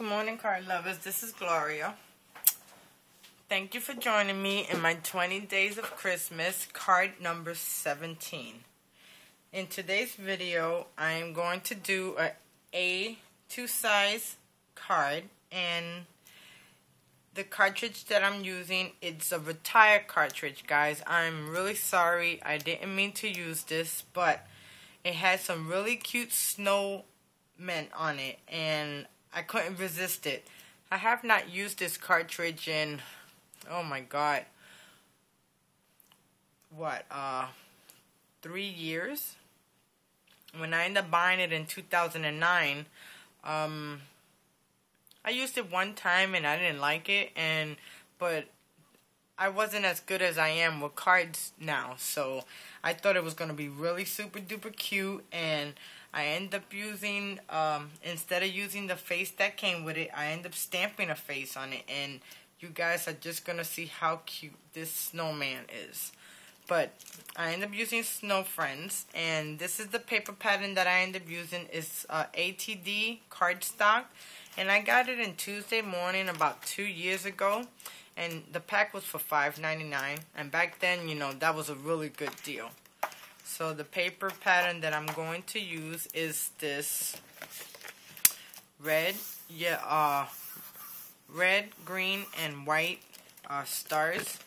Good morning, card lovers. This is Gloria. Thank you for joining me in my 20 Days of Christmas, card number 17. In today's video, I am going to do a A2 size card, and the cartridge that I'm using, it's a retired cartridge, guys. I'm really sorry. I didn't mean to use this, but it had some really cute snowmen on it, and I couldn't resist it. I have not used this cartridge in, oh my god, what, 3 years? When I ended up buying it in 2009, I used it one time and I didn't like it, but I wasn't as good as I am with cards now, so I thought it was going to be really super duper cute, and I end up using, instead of using the face that came with it, I end up stamping a face on it, and you guys are just going to see how cute this snowman is. But I end up using Snow Friends, and this is the paper pattern that I end up using. It's ATD cardstock, and I got it in Tuesday morning about 2 years ago, and the pack was for $5.99, and back then, you know, that was a really good deal. So the paper pattern that I'm going to use is this red, green, and white stars.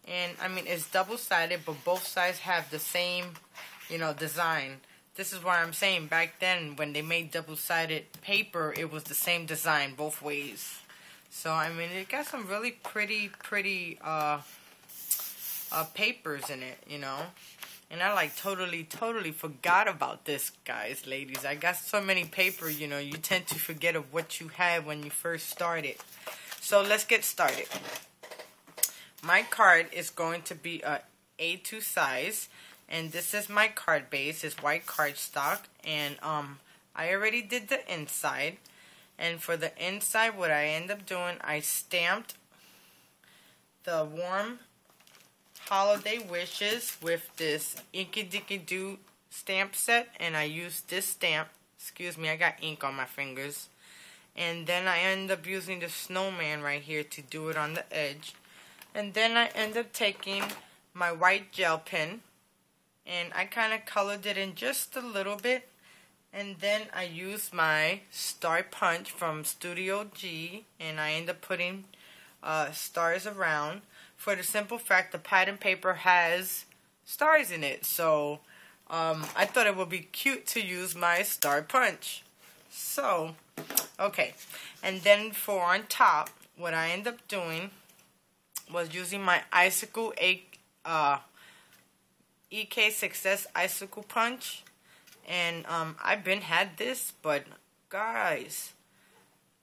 And I mean, it's double-sided, but both sides have the same, you know, design. This is why I'm saying back then, when they made double-sided paper, it was the same design both ways. So I mean, it got some really pretty papers in it, you know. And I like totally forgot about this, guys, ladies. I got so many paper, you know, you tend to forget of what you had when you first started. So let's get started. My card is going to be a A2 size, and this is my card base. It's white cardstock, and I already did the inside. And for the inside, what I end up doing, I stamped the warm holiday wishes with this Inky Dinky Doo stamp set, and I used this stamp. Excuse me, I got ink on my fingers. And then I end up using the snowman right here to do it on the edge. And then I end up taking my white gel pen, and I kind of colored it in just a little bit. And then I used my star punch from Studio G, and I end up putting stars around. For the simple fact, the pattern paper has stars in it, so I thought it would be cute to use my star punch. So, okay, and then for on top, what I end up doing was using my Icicle EK Success Icicle Punch, and I've been had this, but guys,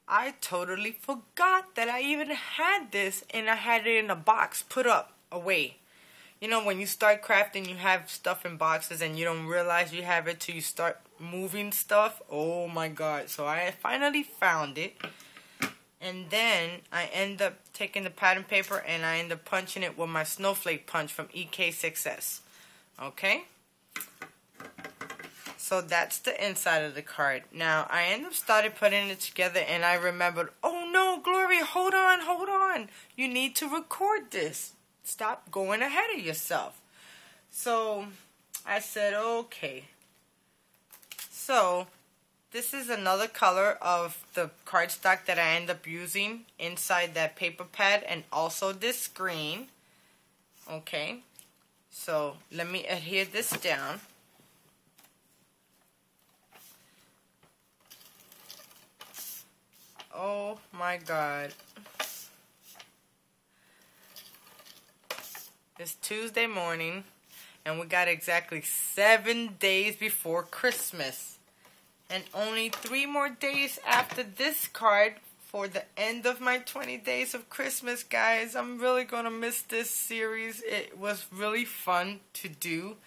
I totally forgot that I even had this, and I had it in a box, put up, away. You know, when you start crafting, you have stuff in boxes, and you don't realize you have it till you start moving stuff. Oh my god. So I finally found it, and then I end up taking the pattern paper, and I end up punching it with my snowflake punch from EK Success. Okay? So that's the inside of the card. Now, I end up started putting it together, and I remembered, oh no, Gloria, hold on. You need to record this. Stop going ahead of yourself. So I said, okay. So this is another color of the cardstock that I end up using inside that paper pad, and also this green. Okay. So let me adhere this down. Oh my god. It's Tuesday morning, and we got exactly 7 days before Christmas. And only 3 more days after this card for the end of my 20 Days of Christmas, guys. I'm really going to miss this series. It was really fun to do,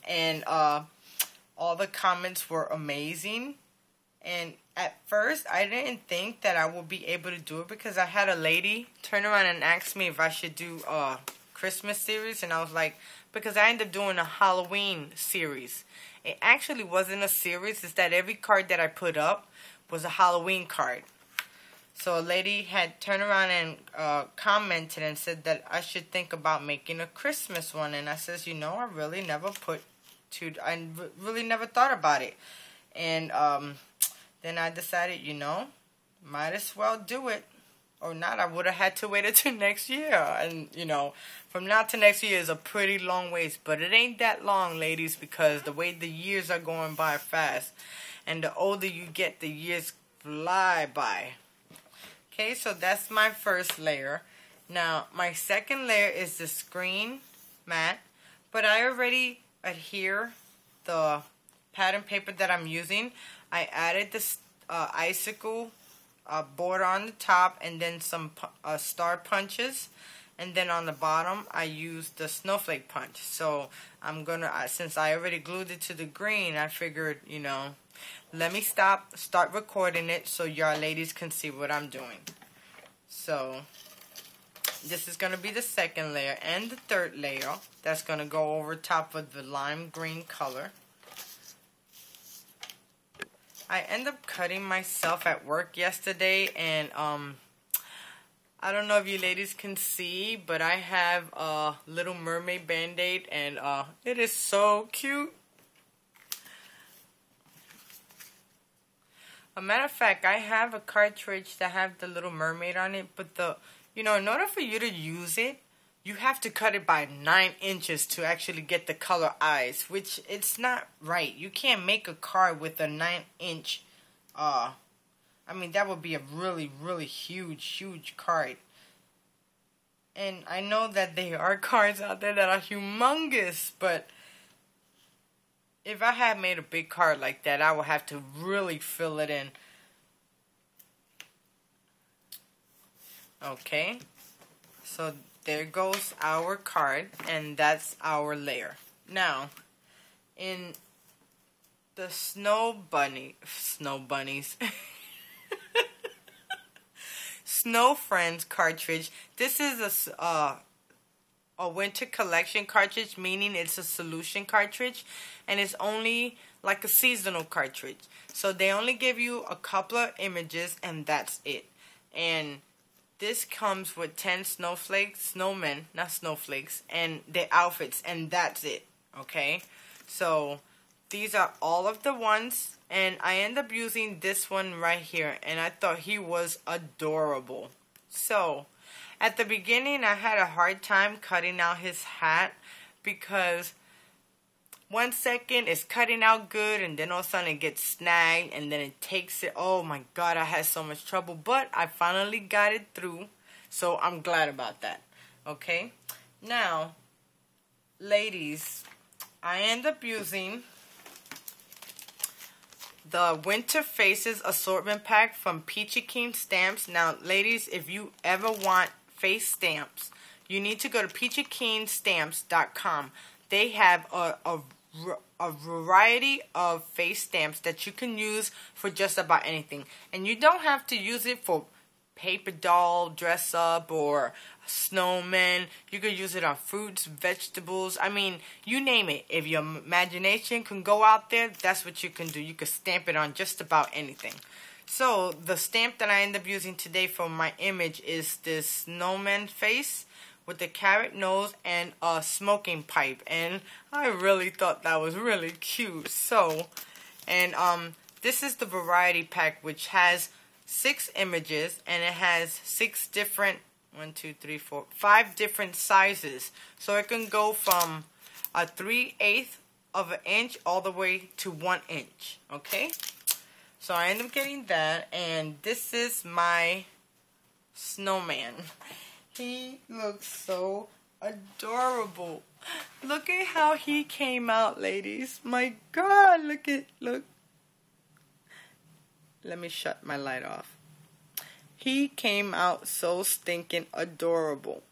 and all the comments were amazing. And at first, I didn't think that I would be able to do it, because I had a lady turn around and ask me if I should do a Christmas series. And I was like, because I ended up doing a Halloween series. It actually wasn't a series. It's that every card that I put up was a Halloween card. So a lady had turned around and commented and said that I should think about making a Christmas one. And I says, I really never really never thought about it. And then I decided, might as well do it. Or not, I would have had to wait until next year. And, from now to next year is a pretty long ways. But it ain't that long, ladies, because the way the years are going by fast. And the older you get, the years fly by. Okay, so that's my first layer. Now, my second layer is the screen mat. But I already adhere the pattern paper that I'm using. I added this icicle border on the top, and then some star punches, and then on the bottom I used the snowflake punch. So I'm gonna, since I already glued it to the green, I figured, let me start recording it so y'all ladies can see what I'm doing. So this is gonna be the second layer and the third layer that's gonna go over top of the lime green color. I ended up cutting myself at work yesterday, and I don't know if you ladies can see, but I have a Little Mermaid Band-Aid, and it is so cute. A matter of fact, I have a cartridge that have the Little Mermaid on it, but in order for you to use it, you have to cut it by 9 inches to actually get the color eyes, which it's not right. You can't make a card with a 9-inch, that would be a really, really huge card. And I know that there are cards out there that are humongous, but if I had made a big card like that, I would have to really fill it in. Okay, so there goes our card, and that's our layer. Now, in the Snow Bunnies, Snow Friends cartridge, this is a winter collection cartridge, meaning it's a solution cartridge, and it's only like a seasonal cartridge. So they only give you a couple of images, and that's it. And this comes with 10 snowmen, not snowflakes, and their outfits, and that's it, okay? So, these are all of the ones, and I end up using this one right here, and I thought he was adorable. So, at the beginning, I had a hard time cutting out his hat, because 1 second it's cutting out good, and then all of a sudden it gets snagged, and then it takes it. Oh my God, I had so much trouble, but I finally got it through, so I'm glad about that. Okay, now, ladies, I end up using the Winter Faces Assortment Pack from Peachy Keen Stamps. Now, ladies, if you ever want face stamps, you need to go to peachykeenstamps.com. They have a variety of face stamps that you can use for just about anything. And you don't have to use it for paper doll, dress up, or snowman. You could use it on fruits, vegetables. You name it. If your imagination can go out there, that's what you can do. You can stamp it on just about anything. So, the stamp that I end up using today for my image is this snowman face with the carrot nose and a smoking pipe, and I really thought that was really cute. So, and this is the variety pack, which has 6 images, and it has 6 different 5 different sizes. So it can go from a 3/8 of an inch all the way to 1 inch. Okay, so I end up getting that, and this is my snowman. He looks so adorable. Look at how he came out, ladies. My God, look. Let me shut my light off. He came out so stinking adorable.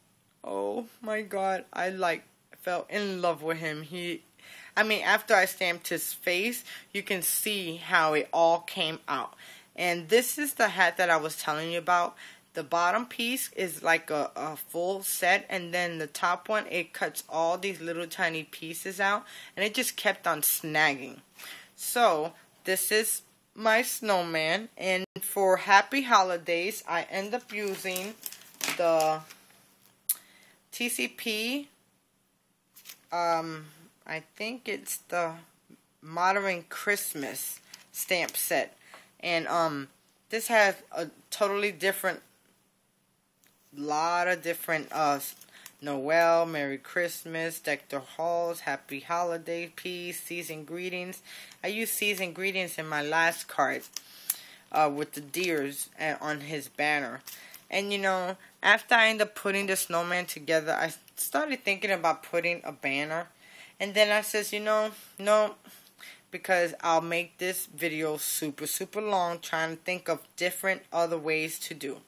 Oh my God, I fell in love with him. After I stamped his face, you can see how it all came out. And this is the hat that I was telling you about. The bottom piece is like a full set, and then the top one, it cuts all these little tiny pieces out, and it just kept on snagging. So, this is my snowman, and for Happy Holidays, I end up using the TCP, I think it's the Modern Christmas stamp set. And this has a totally different, lot of different Noel, Merry Christmas, Deck the Halls, Happy Holiday, Peace, Season Greetings. I used Season Greetings in my last card with the deers on his banner. And you know, after I ended up putting the snowman together, I started thinking about putting a banner. And then I says, you know, no, because I'll make this video super, super long trying to think of different other ways to do.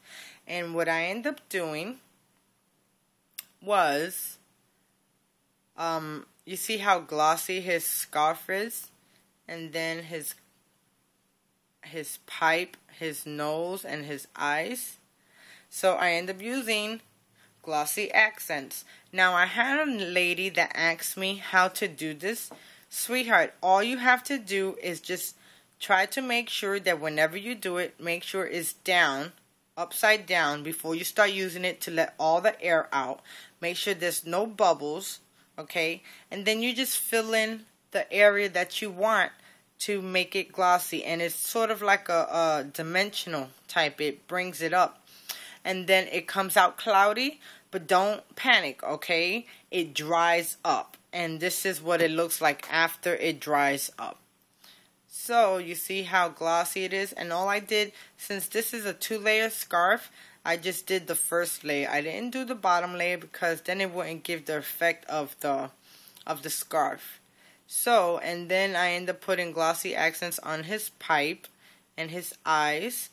And what I ended up doing was, you see how glossy his scarf is? And then his pipe, his nose, and his eyes. So I end up using glossy accents. Now I had a lady that asked me how to do this. Sweetheart, all you have to do is just try to make sure that whenever you do it, make sure it's down, upside down, before you start using it to let all the air out. Make sure there's no bubbles, okay? And then you just fill in the area that you want to make it glossy. And it's sort of like a dimensional type. It brings it up. And then it comes out cloudy, but don't panic, okay? It dries up. And this is what it looks like after it dries up. So, you see how glossy it is? And all I did, since this is a 2-layer scarf, I just did the first layer. I didn't do the bottom layer because then it wouldn't give the effect of the scarf. So, and then I end up putting glossy accents on his pipe and his eyes.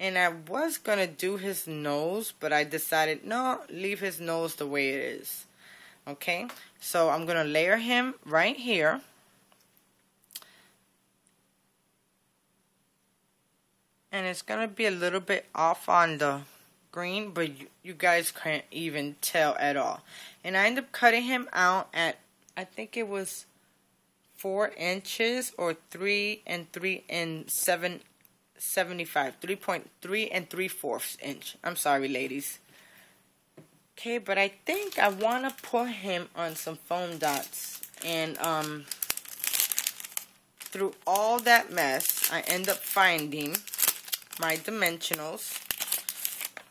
And I was going to do his nose, but I decided, no, leave his nose the way it is. Okay, so I'm going to layer him right here. And it's going to be a little bit off on the green, but you guys can't even tell at all. And I ended up cutting him out at, I think it was 4 inches or 3 and 3.75, 3.3 and 3/4 inch. I'm sorry, ladies. Okay, but I think I want to put him on some foam dots. And through all that mess, I end up finding my dimensionals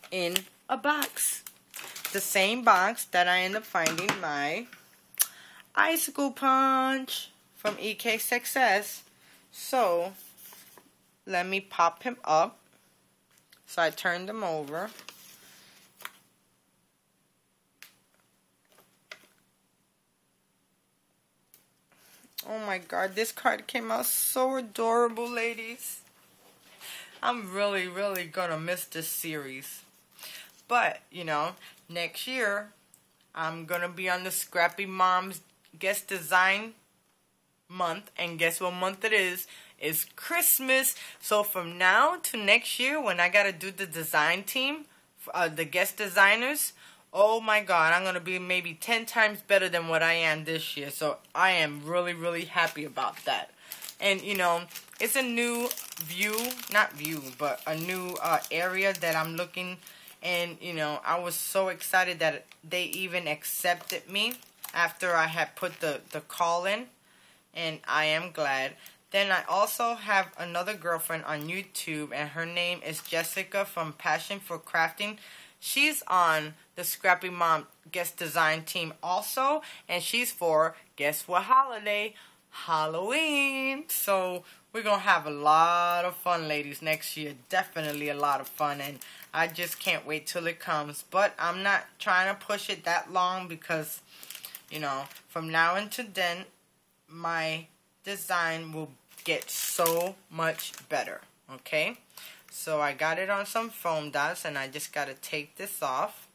in a box. The same box that I end up finding my icicle punch from EK Success. So, let me pop him up. So I turned them over. Oh my god, this card came out so adorable, ladies. I'm really, really gonna miss this series. But, you know, next year, I'm gonna be on the Scrappy Moms Guest Design month. And guess what month it is? It's Christmas. So from now to next year, when I gotta do the design team, the guest designers, oh my god, I'm gonna be maybe 10 times better than what I am this year. So I am really, really happy about that. And, you know, it's a new but a new area that I'm looking. And, you know, I was so excited that they even accepted me after I had put the call in. And I am glad. Then I also have another girlfriend on YouTube, and her name is Jessica from Passion for Crafting. She's on the Scrappy Mom guest design team also, and she's for, guess what holiday? Halloween. So we're going to have a lot of fun, ladies, next year. Definitely a lot of fun, and I just can't wait till it comes. But I'm not trying to push it that long because, you know, from now until then, my design will get so much better. Okay? So I got it on some foam dots, and I just got to take this off.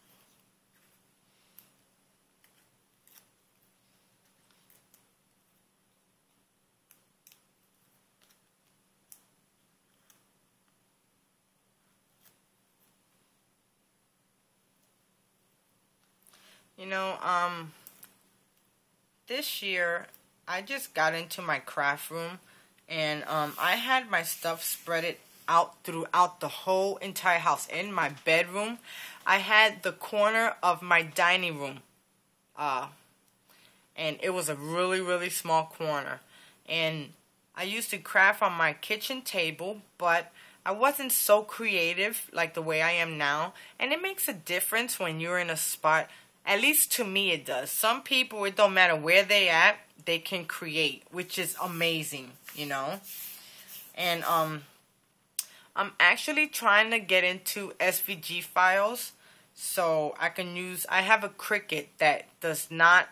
You know, this year I just got into my craft room, and I had my stuff spread it out throughout the whole entire house. In my bedroom, I had the corner of my dining room. And it was a really, really small corner. And I used to craft on my kitchen table, but I wasn't so creative like the way I am now. And it makes a difference when you're in a spot. At least to me it does. Some people, it don't matter where they at, they can create, which is amazing, you know. And I'm actually trying to get into SVG files so I can use, I have a Cricut that does not,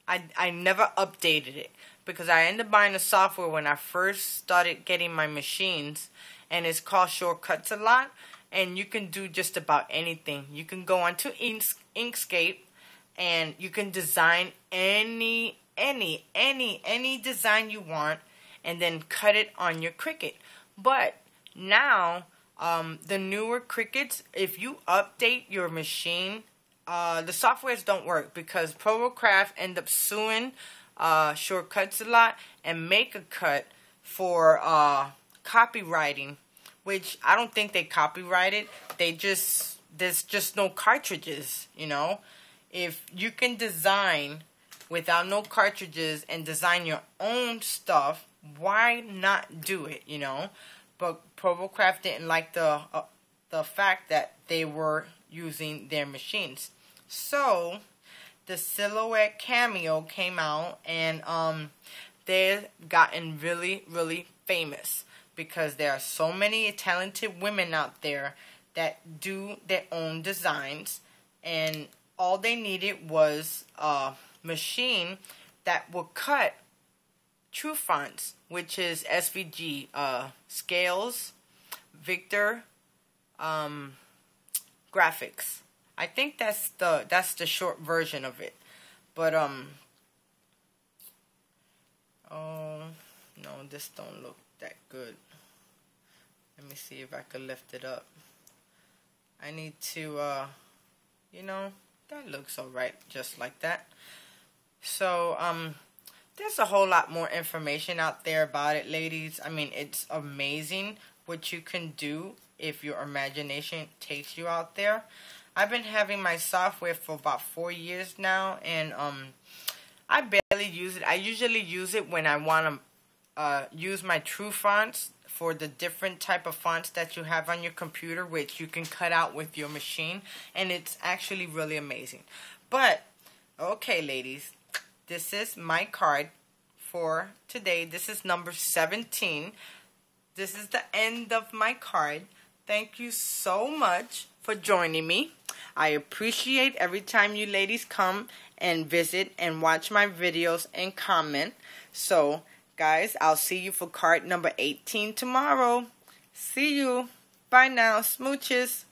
I never updated it because I ended up buying the software when I first started getting my machines, and it's called Shortcuts a lot, and you can do just about anything. You can go onto Inkscape and you can design any design you want and then cut it on your Cricut. But now, the newer Cricuts, if you update your machine, the softwares don't work because ProvoCraft end up suing Shortcuts a lot and make a cut for copywriting, which I don't think they copyrighted. There's just no cartridges, you know. If you can design without no cartridges and design your own stuff, why not do it, you know? But ProvoCraft didn't like the fact that they were using their machines. So the Silhouette Cameo came out, and they've gotten really, really famous because there are so many talented women out there that do their own designs, and all they needed was a machine that will cut true fonts, which is SVG, Scales, Victor, Graphics. I think that's the short version of it. But oh no, this don't look that good. Let me see if I can lift it up. I need to you know, that looks alright just like that. So there's a whole lot more information out there about it, ladies. I mean, it's amazing what you can do if your imagination takes you out there. I've been having my software for about 4 years now, and I barely use it. I usually use it when I want to use my true fonts for the different type of fonts that you have on your computer, which you can cut out with your machine, and it's actually really amazing. But, okay, ladies, this is my card for today. This is number 17. This is the end of my card. Thank you so much for joining me. I appreciate every time you ladies come and visit and watch my videos and comment. So, guys, I'll see you for card number 18 tomorrow. See you. Bye now. Smooches.